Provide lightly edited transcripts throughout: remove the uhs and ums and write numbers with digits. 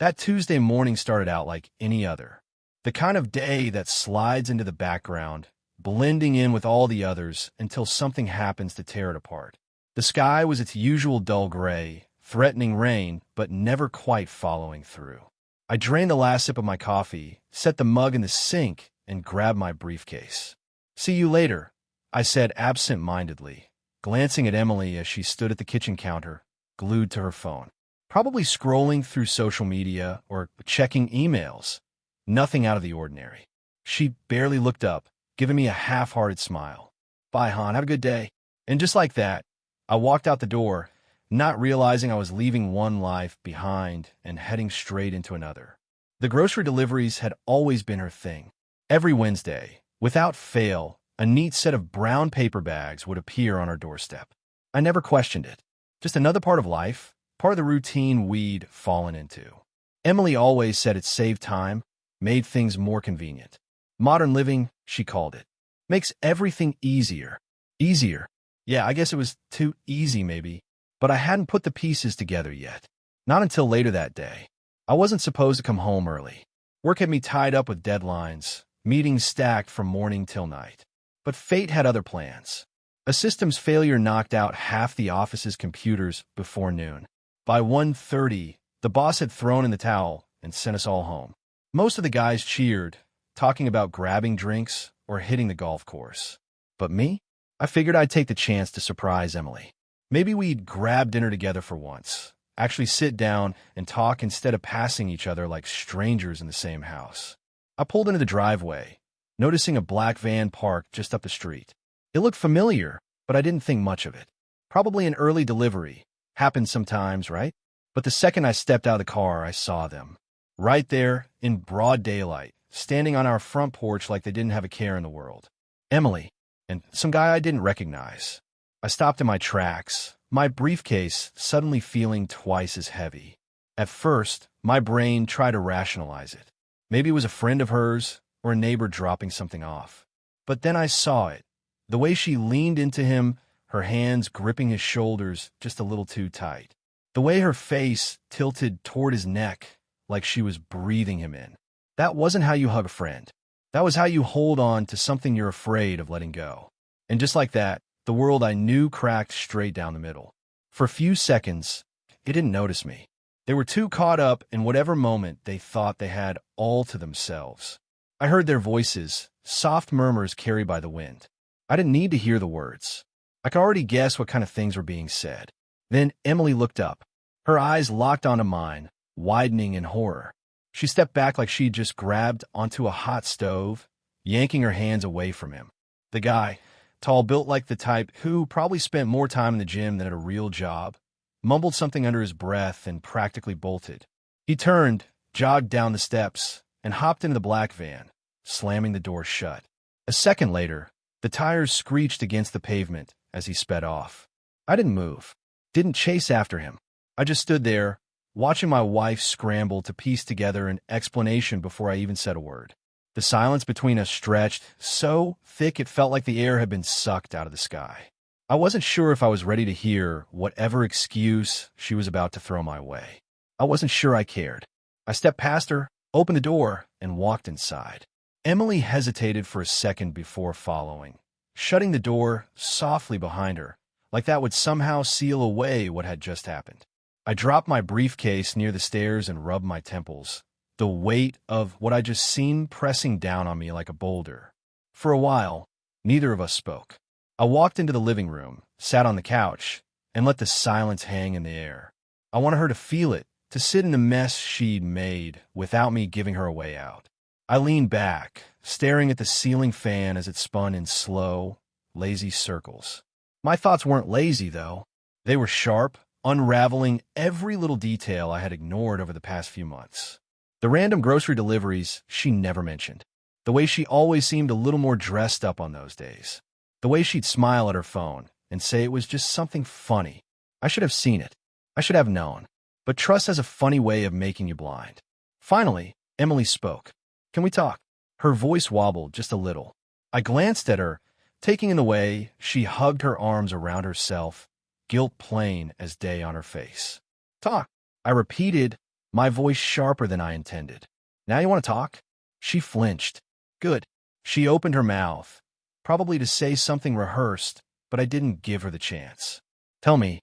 That Tuesday morning started out like any other. The kind of day that slides into the background, blending in with all the others until something happens to tear it apart. The sky was its usual dull gray, threatening rain, but never quite following through. I drained the last sip of my coffee, set the mug in the sink, and grabbed my briefcase. "See you later," I said absent-mindedly, glancing at Emily as she stood at the kitchen counter, glued to her phone. Probably scrolling through social media or checking emails. Nothing out of the ordinary. She barely looked up, giving me a half-hearted smile. "Bye, hon. Have a good day." And just like that, I walked out the door, not realizing I was leaving one life behind and heading straight into another. The grocery deliveries had always been her thing. Every Wednesday, without fail, a neat set of brown paper bags would appear on our doorstep. I never questioned it. Just another part of life, part of the routine we'd fallen into. Emily always said it saved time, made things more convenient. Modern living, she called it. Makes everything easier. Easier. Yeah, I guess it was too easy maybe, but I hadn't put the pieces together yet. Not until later that day. I wasn't supposed to come home early. Work had me tied up with deadlines, meetings stacked from morning till night. But fate had other plans. A systems failure knocked out half the office's computers before noon. By 1:30, the boss had thrown in the towel and sent us all home. Most of the guys cheered, talking about grabbing drinks or hitting the golf course. But me? I figured I'd take the chance to surprise Emily. Maybe we'd grab dinner together for once, actually sit down and talk instead of passing each other like strangers in the same house. I pulled into the driveway, noticing a black van parked just up the street. It looked familiar, but I didn't think much of it. Probably an early delivery. Happens sometimes, right? But the second I stepped out of the car, I saw them. Right there, in broad daylight, standing on our front porch like they didn't have a care in the world. Emily, and some guy I didn't recognize. I stopped in my tracks, my briefcase suddenly feeling twice as heavy. At first, my brain tried to rationalize it. Maybe it was a friend of hers, or a neighbor dropping something off. But then I saw it. The way she leaned into him, her hands gripping his shoulders just a little too tight. The way her face tilted toward his neck, like she was breathing him in. That wasn't how you hug a friend. That was how you hold on to something you're afraid of letting go. And just like that, the world I knew cracked straight down the middle. For a few seconds, it didn't notice me. They were too caught up in whatever moment they thought they had all to themselves. I heard their voices, soft murmurs carried by the wind. I didn't need to hear the words. I could already guess what kind of things were being said. Then Emily looked up. Her eyes locked onto mine, widening in horror. She stepped back like she'd just grabbed onto a hot stove, yanking her hands away from him. The guy, tall, built like the type who probably spent more time in the gym than at a real job, mumbled something under his breath and practically bolted. He turned, jogged down the steps, and hopped into the black van, slamming the door shut. A second later, the tires screeched against the pavement as he sped off. I didn't move, didn't chase after him. I just stood there, watching my wife scramble to piece together an explanation before I even said a word. The silence between us stretched so thick it felt like the air had been sucked out of the sky. I wasn't sure if I was ready to hear whatever excuse she was about to throw my way. I wasn't sure I cared. I stepped past her, opened the door, and walked inside. Emily hesitated for a second before following, shutting the door softly behind her, like that would somehow seal away what had just happened. I dropped my briefcase near the stairs and rubbed my temples, the weight of what I'd just seen pressing down on me like a boulder. For a while, neither of us spoke. I walked into the living room, sat on the couch, and let the silence hang in the air. I wanted her to feel it, to sit in the mess she'd made without me giving her a way out. I leaned back, staring at the ceiling fan as it spun in slow, lazy circles. My thoughts weren't lazy, though. They were sharp, unraveling every little detail I had ignored over the past few months. The random grocery deliveries she never mentioned. The way she always seemed a little more dressed up on those days. The way she'd smile at her phone and say it was just something funny. I should have seen it. I should have known. But trust has a funny way of making you blind. Finally, Emily spoke. "Can we talk?" Her voice wobbled just a little. I glanced at her, taking in the way she hugged her arms around herself, guilt plain as day on her face. "Talk," I repeated, my voice sharper than I intended. Now you want to talk? She flinched. Good. She opened her mouth, probably to say something rehearsed, but I didn't give her the chance. Tell me,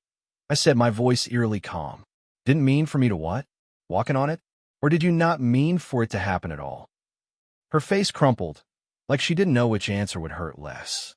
I said, my voice eerily calm. Didn't mean for me to what? Walking on it? Or did you not mean for it to happen at all? Her face crumpled, like she didn't know which answer would hurt less.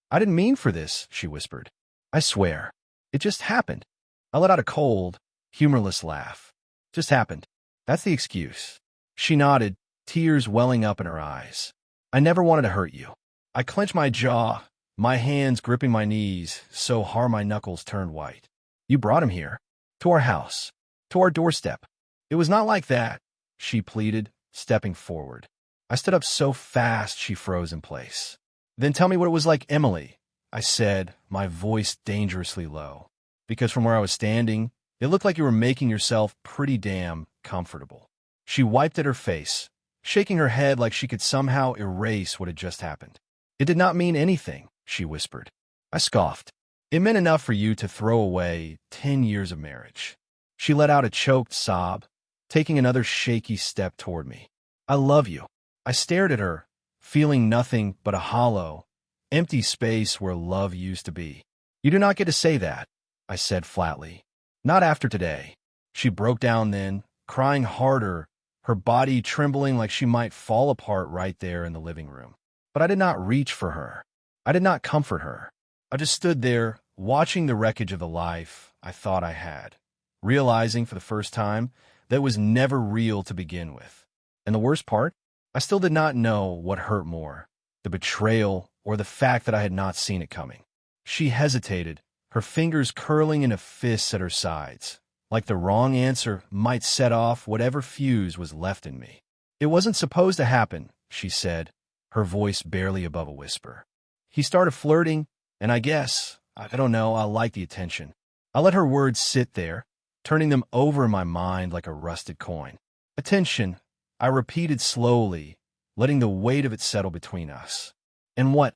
I didn't mean for this, she whispered. I swear. It just happened. I let out a cold, humorless laugh. Just happened. That's the excuse. She nodded, tears welling up in her eyes. I never wanted to hurt you. I clenched my jaw, my hands gripping my knees so hard my knuckles turned white. You brought him here. To our house. To our doorstep. It was not like that, she pleaded, stepping forward. I stood up so fast she froze in place. Then tell me what it was like, Emily, I said, my voice dangerously low. Because from where I was standing, it looked like you were making yourself pretty damn comfortable. She wiped at her face, shaking her head like she could somehow erase what had just happened. It did not mean anything, she whispered. I scoffed. It meant enough for you to throw away 10 years of marriage. She let out a choked sob, taking another shaky step toward me. I love you. I stared at her, feeling nothing but a hollow, empty space where love used to be. You do not get to say that, I said flatly. Not after today. She broke down then, crying harder, her body trembling like she might fall apart right there in the living room. But I did not reach for her. I did not comfort her. I just stood there, watching the wreckage of the life I thought I had, realizing for the first time that it was never real to begin with. And the worst part? I still did not know what hurt more, the betrayal or the fact that I had not seen it coming. She hesitated, her fingers curling into fists at her sides, like the wrong answer might set off whatever fuse was left in me. It wasn't supposed to happen, she said, her voice barely above a whisper. He started flirting, and I guess, I don't know, I liked the attention. I let her words sit there, turning them over in my mind like a rusted coin. Attention, I repeated slowly, letting the weight of it settle between us. And what?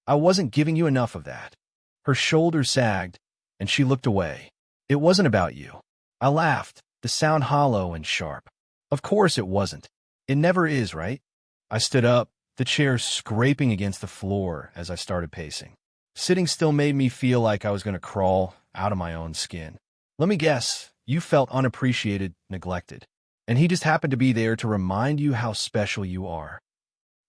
I wasn't giving you enough of that. Her shoulders sagged, and she looked away. It wasn't about you. I laughed, the sound hollow and sharp. Of course it wasn't. It never is, right? I stood up, the chair scraping against the floor as I started pacing. Sitting still made me feel like I was going to crawl out of my own skin. Let me guess, you felt unappreciated, neglected. And he just happened to be there to remind you how special you are.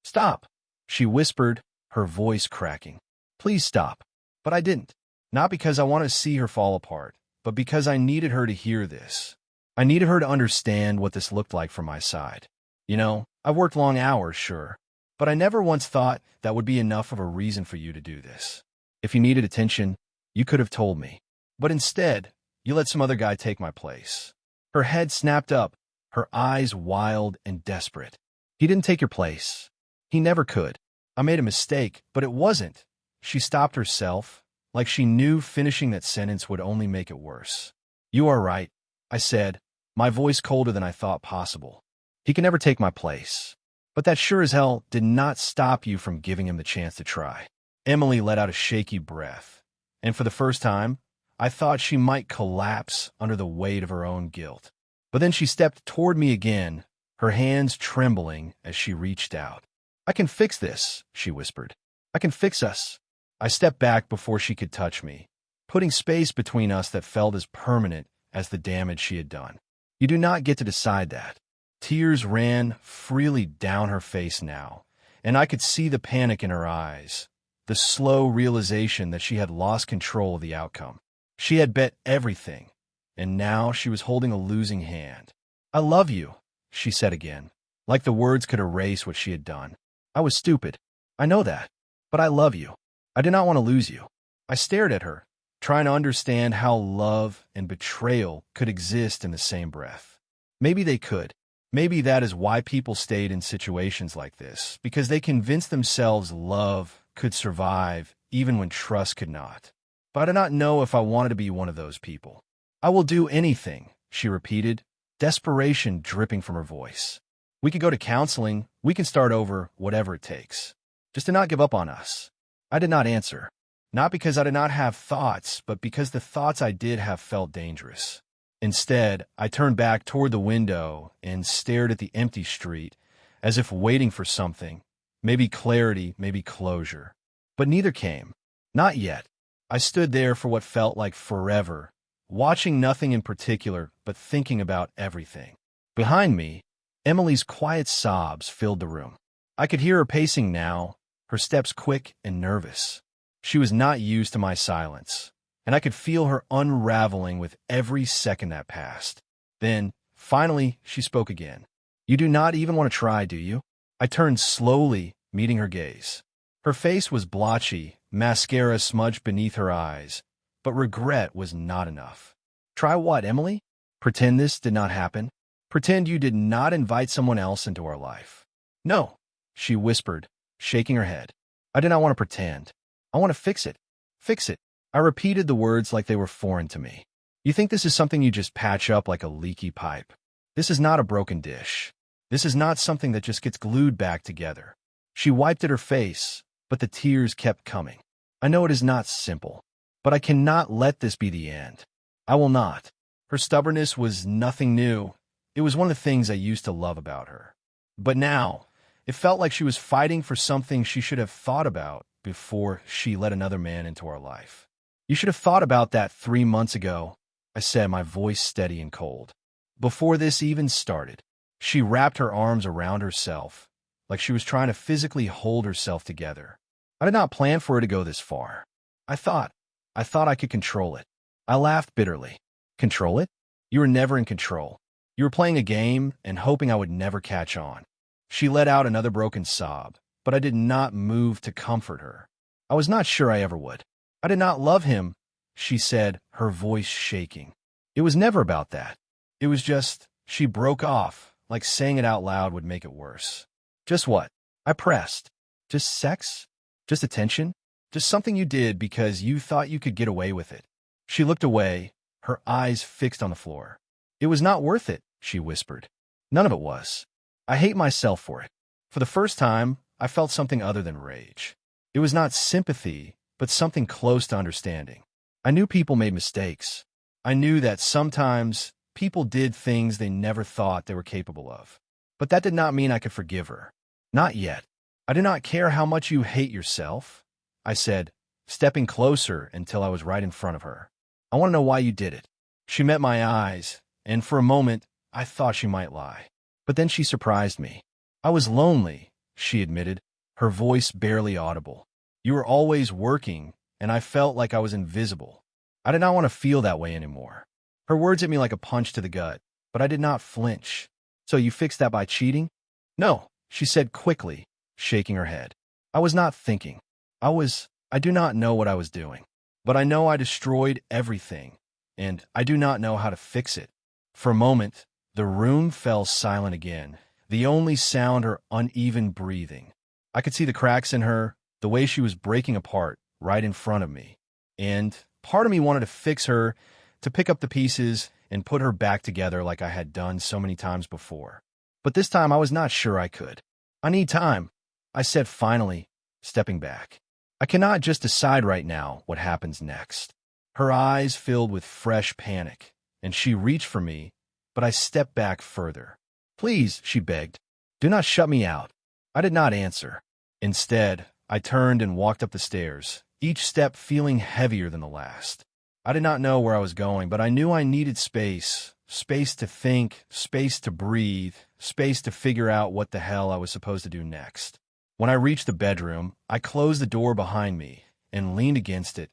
Stop, she whispered, her voice cracking. Please stop. But I didn't. Not because I wanted to see her fall apart, but because I needed her to hear this. I needed her to understand what this looked like from my side. You know, I've worked long hours, sure, but I never once thought that would be enough of a reason for you to do this. If you needed attention, you could have told me. But instead, you let some other guy take my place. Her head snapped up, her eyes wild and desperate. He didn't take your place. He never could. I made a mistake, but it wasn't. She stopped herself, like she knew finishing that sentence would only make it worse. You are right, I said, my voice colder than I thought possible. He can never take my place. But that sure as hell did not stop you from giving him the chance to try. Emily let out a shaky breath, and for the first time, I thought she might collapse under the weight of her own guilt. But then she stepped toward me again, her hands trembling as she reached out. I can fix this, she whispered. I can fix us. I stepped back before she could touch me, putting space between us that felt as permanent as the damage she had done. You do not get to decide that. Tears ran freely down her face now, and I could see the panic in her eyes, the slow realization that she had lost control of the outcome. She had bet everything, and now she was holding a losing hand. I love you, she said again, like the words could erase what she had done. I was stupid. I know that. But I love you. I did not want to lose you. I stared at her, trying to understand how love and betrayal could exist in the same breath. Maybe they could. Maybe that is why people stayed in situations like this, because they convinced themselves love could survive even when trust could not. But I did not know if I wanted to be one of those people. I will do anything, she repeated, desperation dripping from her voice. We could go to counseling, we can start over, whatever it takes. Just to not give up on us. I did not answer. Not because I did not have thoughts, but because the thoughts I did have felt dangerous. Instead, I turned back toward the window and stared at the empty street, as if waiting for something, maybe clarity, maybe closure. But neither came. Not yet. I stood there for what felt like forever, watching nothing in particular, but thinking about everything. Behind me, Emily's quiet sobs filled the room. I could hear her pacing now, her steps quick and nervous. She was not used to my silence, and I could feel her unraveling with every second that passed. Then, finally, she spoke again. "You do not even want to try, do you?" I turned slowly, meeting her gaze. Her face was blotchy, mascara smudged beneath her eyes, but regret was not enough. "Try what, Emily? Pretend this did not happen? Pretend you did not invite someone else into our life?" "No," she whispered, shaking her head. "I do not want to pretend. I want to fix it. Fix it." I repeated the words like they were foreign to me. "You think this is something you just patch up like a leaky pipe? This is not a broken dish. This is not something that just gets glued back together." She wiped at her face, but the tears kept coming. "I know it is not simple, but I cannot let this be the end. I will not." Her stubbornness was nothing new. It was one of the things I used to love about her. But now, it felt like she was fighting for something she should have thought about before she let another man into our life. "You should have thought about that 3 months ago," I said, my voice steady and cold. "Before this even started." She wrapped her arms around herself, like she was trying to physically hold herself together. "I did not plan for it to go this far. I thought I could control it." I laughed bitterly. "Control it? You were never in control. You were playing a game and hoping I would never catch on." She let out another broken sob, but I did not move to comfort her. I was not sure I ever would. "I did not love him," she said, her voice shaking. "It was never about that. It was just—" She broke off, like saying it out loud would make it worse. "Just what?" I pressed. "Just sex? Just attention? Just something you did because you thought you could get away with it." She looked away, her eyes fixed on the floor. "It was not worth it," she whispered. "None of it was. I hate myself for it." For the first time, I felt something other than rage. It was not sympathy, but something close to understanding. I knew people made mistakes. I knew that sometimes people did things they never thought they were capable of. But that did not mean I could forgive her. Not yet. "I do not care how much you hate yourself," I said, stepping closer until I was right in front of her. "I want to know why you did it." She met my eyes, and for a moment, I thought she might lie. But then she surprised me. "I was lonely," she admitted, her voice barely audible. "You were always working, and I felt like I was invisible. I did not want to feel that way anymore." Her words hit me like a punch to the gut, but I did not flinch. "So you fixed that by cheating?" "No," she said quickly, shaking her head. "I was not thinking. I do not know what I was doing. But I know I destroyed everything, and I do not know how to fix it." For a moment, the room fell silent again, the only sound her uneven breathing. I could see the cracks in her, the way she was breaking apart right in front of me. And part of me wanted to fix her, to pick up the pieces and put her back together like I had done so many times before. But this time I was not sure I could. "I need time," I said finally, stepping back. "I cannot just decide right now what happens next." Her eyes filled with fresh panic, and she reached for me, but I stepped back further. "Please," she begged, "do not shut me out." I did not answer. Instead, I turned and walked up the stairs, each step feeling heavier than the last. I did not know where I was going, but I knew I needed space. Space to think, space to breathe, space to figure out what the hell I was supposed to do next. When I reached the bedroom, I closed the door behind me and leaned against it,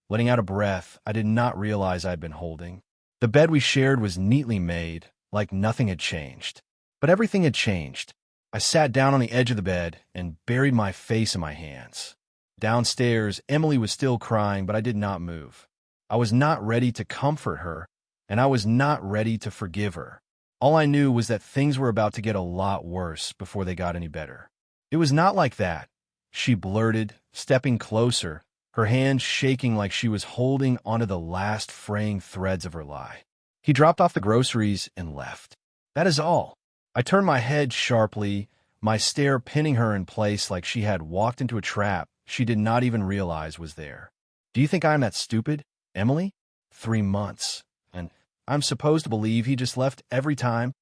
letting out a breath I did not realize I had been holding. The bed we shared was neatly made, like nothing had changed. But everything had changed. I sat down on the edge of the bed and buried my face in my hands. Downstairs, Emily was still crying, but I did not move. I was not ready to comfort her, and I was not ready to forgive her. All I knew was that things were about to get a lot worse before they got any better. "It was not like that," she blurted, stepping closer, her hands shaking like she was holding onto the last fraying threads of her lie. "He dropped off the groceries and left. That is all." I turned my head sharply, my stare pinning her in place like she had walked into a trap she did not even realize was there. "Do you think I am that stupid, Emily? 3 months. And I'm supposed to believe he just left every time?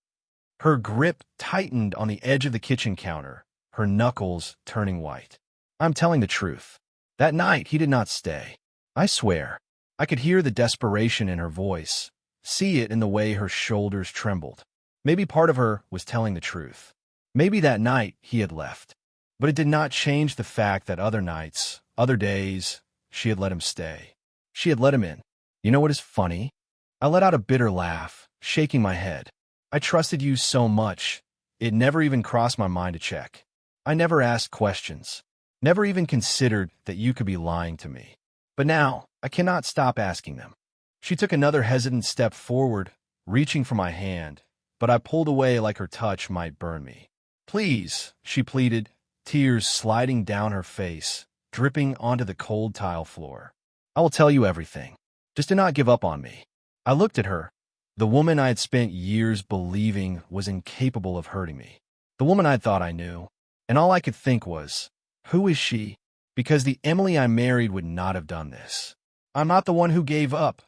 Her grip tightened on the edge of the kitchen counter, her knuckles turning white. I'm telling the truth. That night, he did not stay. I swear. I could hear the desperation in her voice, see it in the way her shoulders trembled. Maybe part of her was telling the truth. Maybe that night he had left. But it did not change the fact that other nights, other days, she had let him stay. She had let him in. You know what is funny? I let out a bitter laugh, shaking my head. I trusted you so much, it never even crossed my mind to check. I never asked questions, never even considered that you could be lying to me. But now, I cannot stop asking them. She took another hesitant step forward, reaching for my hand, but I pulled away like her touch might burn me. Please, she pleaded, tears sliding down her face, dripping onto the cold tile floor. I will tell you everything. Just do not give up on me. I looked at her, the woman I had spent years believing was incapable of hurting me. The woman I thought I knew. And all I could think was, who is she? Because the Emily I married would not have done this. I'm not the one who gave up,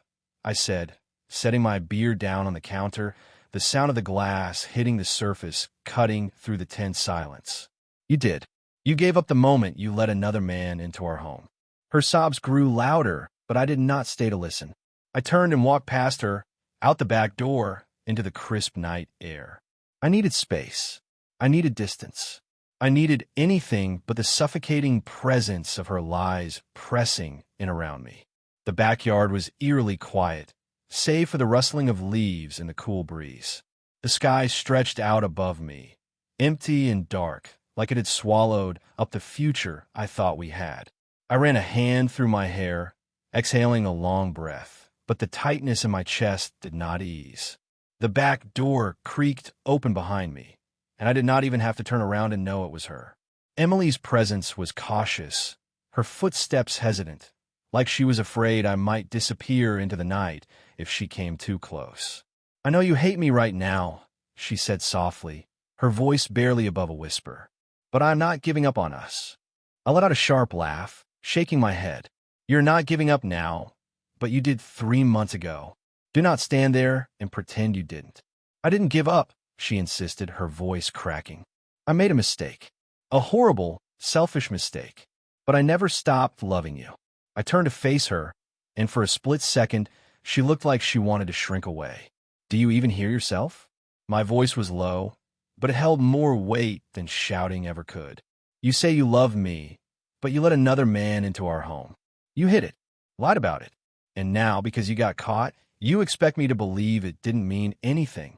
I said, setting my beer down on the counter, the sound of the glass hitting the surface cutting through the tense silence. You did. You gave up the moment you let another man into our home. Her sobs grew louder, but I did not stay to listen. I turned and walked past her, out the back door, into the crisp night air. I needed space. I needed distance. I needed anything but the suffocating presence of her lies pressing in around me. The backyard was eerily quiet, save for the rustling of leaves in the cool breeze. The sky stretched out above me, empty and dark, like it had swallowed up the future I thought we had. I ran a hand through my hair, exhaling a long breath, but the tightness in my chest did not ease. The back door creaked open behind me, and I did not even have to turn around and know it was her. Emily's presence was cautious, her footsteps hesitant, like she was afraid I might disappear into the night if she came too close. I know you hate me right now, she said softly, her voice barely above a whisper, but I'm not giving up on us. I let out a sharp laugh, shaking my head. You're not giving up now, but you did 3 months ago. Do not stand there and pretend you didn't. I didn't give up, she insisted, her voice cracking. I made a mistake. A horrible, selfish mistake. But I never stopped loving you. I turned to face her, and for a split second, she looked like she wanted to shrink away. Do you even hear yourself? My voice was low, but it held more weight than shouting ever could. You say you love me, but you let another man into our home. You hid it, lied about it. And now, because you got caught, you expect me to believe it didn't mean anything.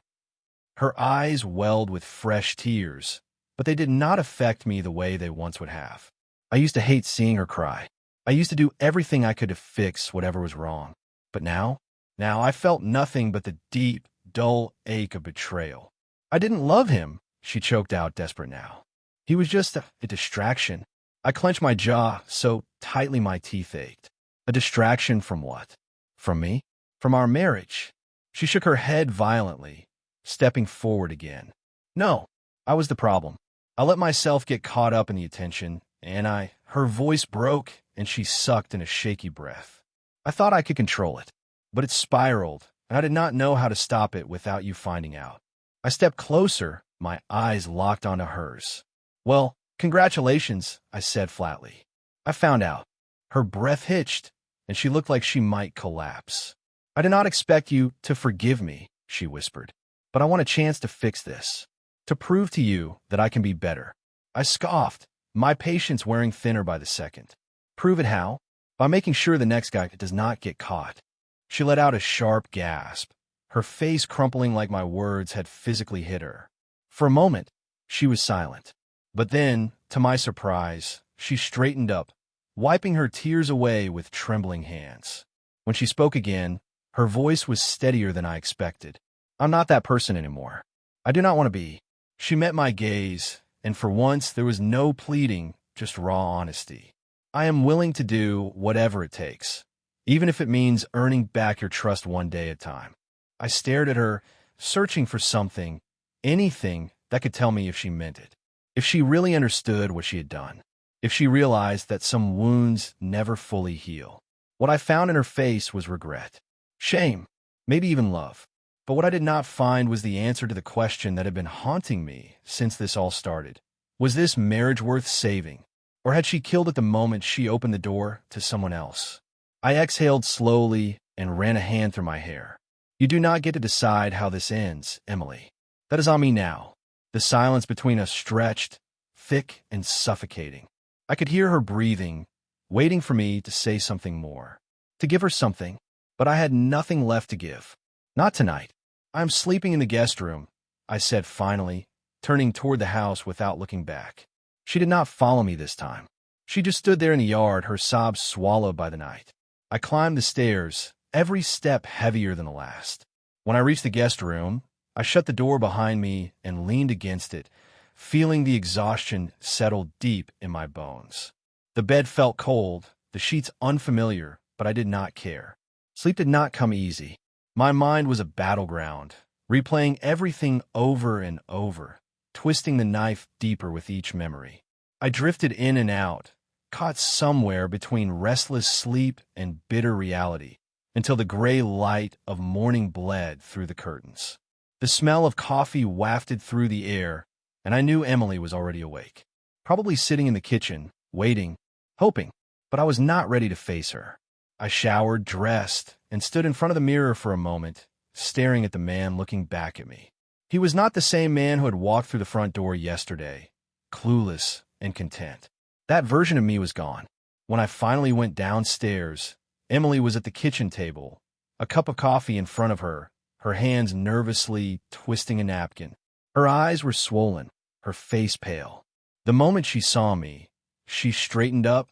Her eyes welled with fresh tears, but they did not affect me the way they once would have. I used to hate seeing her cry. I used to do everything I could to fix whatever was wrong. But now I felt nothing but the deep, dull ache of betrayal. I didn't love him, she choked out, desperate now. He was just a distraction. I clenched my jaw so tightly my teeth ached. A distraction from what? From me? From our marriage? She shook her head violently, stepping forward again. No, I was the problem. I let myself get caught up in the attention, and her voice broke, and she sucked in a shaky breath. I thought I could control it, but it spiraled, and I did not know how to stop it without you finding out. I stepped closer, my eyes locked onto hers. Well, congratulations, I said flatly. I found out. Her breath hitched, and she looked like she might collapse. I did not expect you to forgive me, she whispered, but I want a chance to fix this, to prove to you that I can be better. I scoffed, my patience wearing thinner by the second. Prove it how? By making sure the next guy does not get caught. She let out a sharp gasp, her face crumpling like my words had physically hit her. For a moment, she was silent. But then, to my surprise, she straightened up, wiping her tears away with trembling hands. When she spoke again, her voice was steadier than I expected. I'm not that person anymore. I do not want to be. She met my gaze, and for once there was no pleading, just raw honesty. I am willing to do whatever it takes, even if it means earning back your trust one day at a time. I stared at her, searching for something, anything that could tell me if she meant it, if she really understood what she had done, if she realized that some wounds never fully heal. What I found in her face was regret, shame, maybe even love. But what I did not find was the answer to the question that had been haunting me since this all started. Was this marriage worth saving? Or had she killed at the moment she opened the door to someone else? I exhaled slowly and ran a hand through my hair. You do not get to decide how this ends, Emily. That is on me now. The silence between us stretched, thick and suffocating. I could hear her breathing, waiting for me to say something more, to give her something, but I had nothing left to give. Not tonight. I am sleeping in the guest room, I said finally, turning toward the house without looking back. She did not follow me this time. She just stood there in the yard, her sobs swallowed by the night. I climbed the stairs, every step heavier than the last. When I reached the guest room, I shut the door behind me and leaned against it, feeling the exhaustion settle deep in my bones. The bed felt cold, the sheets unfamiliar, but I did not care. Sleep did not come easy. My mind was a battleground, replaying everything over and over, twisting the knife deeper with each memory. I drifted in and out, caught somewhere between restless sleep and bitter reality, until the gray light of morning bled through the curtains. The smell of coffee wafted through the air, and I knew Emily was already awake, probably sitting in the kitchen, waiting, hoping, but I was not ready to face her. I showered, dressed, and stood in front of the mirror for a moment, staring at the man looking back at me. He was not the same man who had walked through the front door yesterday, clueless and content. That version of me was gone. When I finally went downstairs, Emily was at the kitchen table, a cup of coffee in front of her, her hands nervously twisting a napkin. Her eyes were swollen, her face pale. The moment she saw me, she straightened up,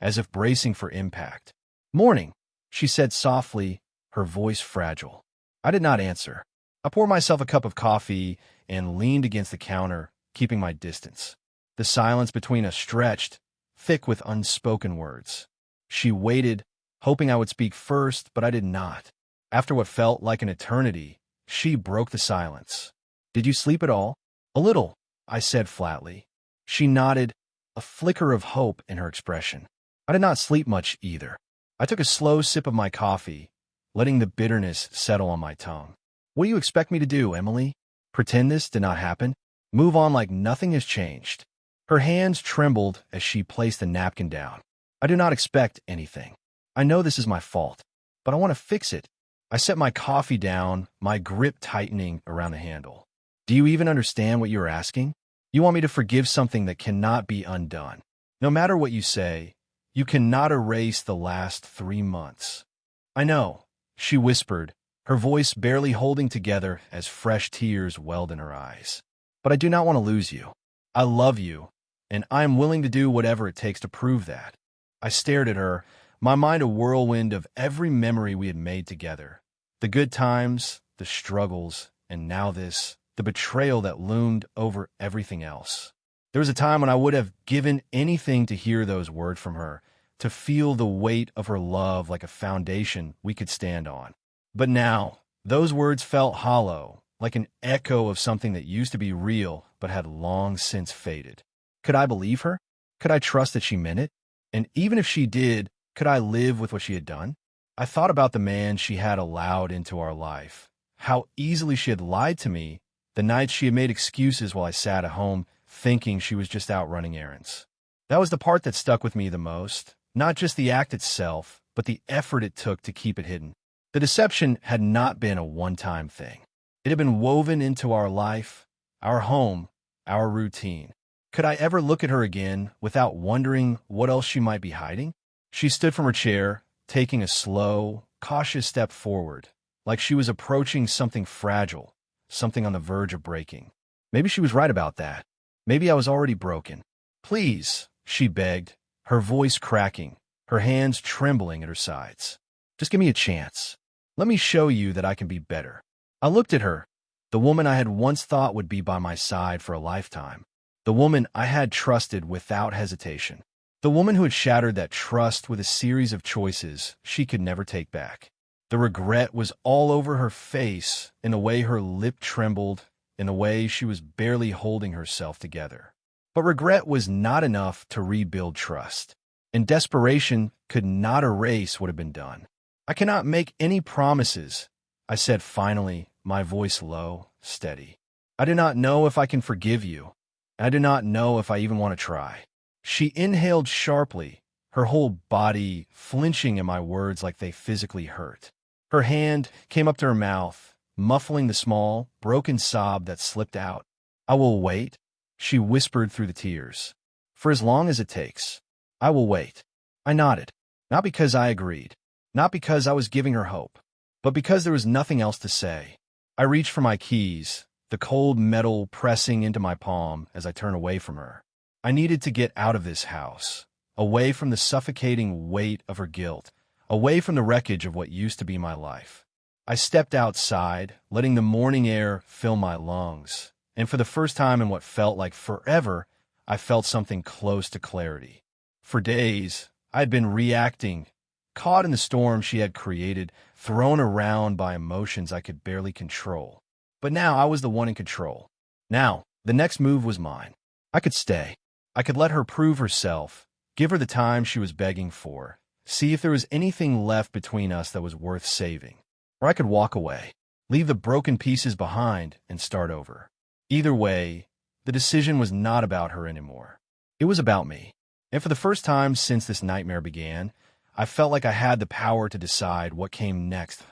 as if bracing for impact. "Morning," she said softly, her voice fragile. I did not answer. I poured myself a cup of coffee and leaned against the counter, keeping my distance. The silence between us stretched, thick with unspoken words. She waited, hoping I would speak first, but I did not. After what felt like an eternity, she broke the silence. "Did you sleep at all?" "A little," I said flatly. She nodded, a flicker of hope in her expression. I did not sleep much either. I took a slow sip of my coffee, letting the bitterness settle on my tongue. "What do you expect me to do, Emily? Pretend this did not happen? Move on like nothing has changed?" Her hands trembled as she placed the napkin down. "I do not expect anything. I know this is my fault, but I want to fix it." I set my coffee down, my grip tightening around the handle. "Do you even understand what you are asking? You want me to forgive something that cannot be undone. No matter what you say, you cannot erase the last 3 months." "I know," she whispered, her voice barely holding together as fresh tears welled in her eyes. "But I do not want to lose you. I love you, and I am willing to do whatever it takes to prove that." I stared at her, my mind a whirlwind of every memory we had made together. The good times, the struggles, and now this, the betrayal that loomed over everything else. There was a time when I would have given anything to hear those words from her, to feel the weight of her love like a foundation we could stand on. But now, those words felt hollow, like an echo of something that used to be real but had long since faded. Could I believe her? Could I trust that she meant it? And even if she did, could I live with what she had done? I thought about the man she had allowed into our life, how easily she had lied to me the nights she had made excuses while I sat at home, thinking she was just out running errands. That was the part that stuck with me the most, not just the act itself, but the effort it took to keep it hidden. The deception had not been a one-time thing. It had been woven into our life, our home, our routine. Could I ever look at her again without wondering what else she might be hiding? She stood from her chair, taking a slow, cautious step forward, like she was approaching something fragile, something on the verge of breaking. Maybe she was right about that. Maybe I was already broken. "Please," she begged, her voice cracking, her hands trembling at her sides. "Just give me a chance. Let me show you that I can be better." I looked at her, the woman I had once thought would be by my side for a lifetime, the woman I had trusted without hesitation, the woman who had shattered that trust with a series of choices she could never take back. The regret was all over her face, in the way her lip trembled, in the way she was barely holding herself together. But regret was not enough to rebuild trust, and desperation could not erase what had been done. I cannot make any promises. I said finally, my voice low, steady. I do not know if I can forgive you. I do not know if I even want to try. She inhaled sharply, her whole body flinching at my words like they physically hurt. Her hand came up to her mouth, muffling the small, broken sob that slipped out. I will wait, she whispered through the tears. For as long as it takes. I will wait. I nodded. Not because I agreed. Not because I was giving her hope. But because there was nothing else to say. I reached for my keys, the cold metal pressing into my palm as I turned away from her. I needed to get out of this house, away from the suffocating weight of her guilt, away from the wreckage of what used to be my life. I stepped outside, letting the morning air fill my lungs, and for the first time in what felt like forever, I felt something close to clarity. For days, I had been reacting, caught in the storm she had created, thrown around by emotions I could barely control. But now I was the one in control. Now, the next move was mine. I could stay. I could let her prove herself, give her the time she was begging for, see if there was anything left between us that was worth saving. Or I could walk away, leave the broken pieces behind, and start over. Either way, the decision was not about her anymore. It was about me. And for the first time since this nightmare began, I felt like I had the power to decide what came next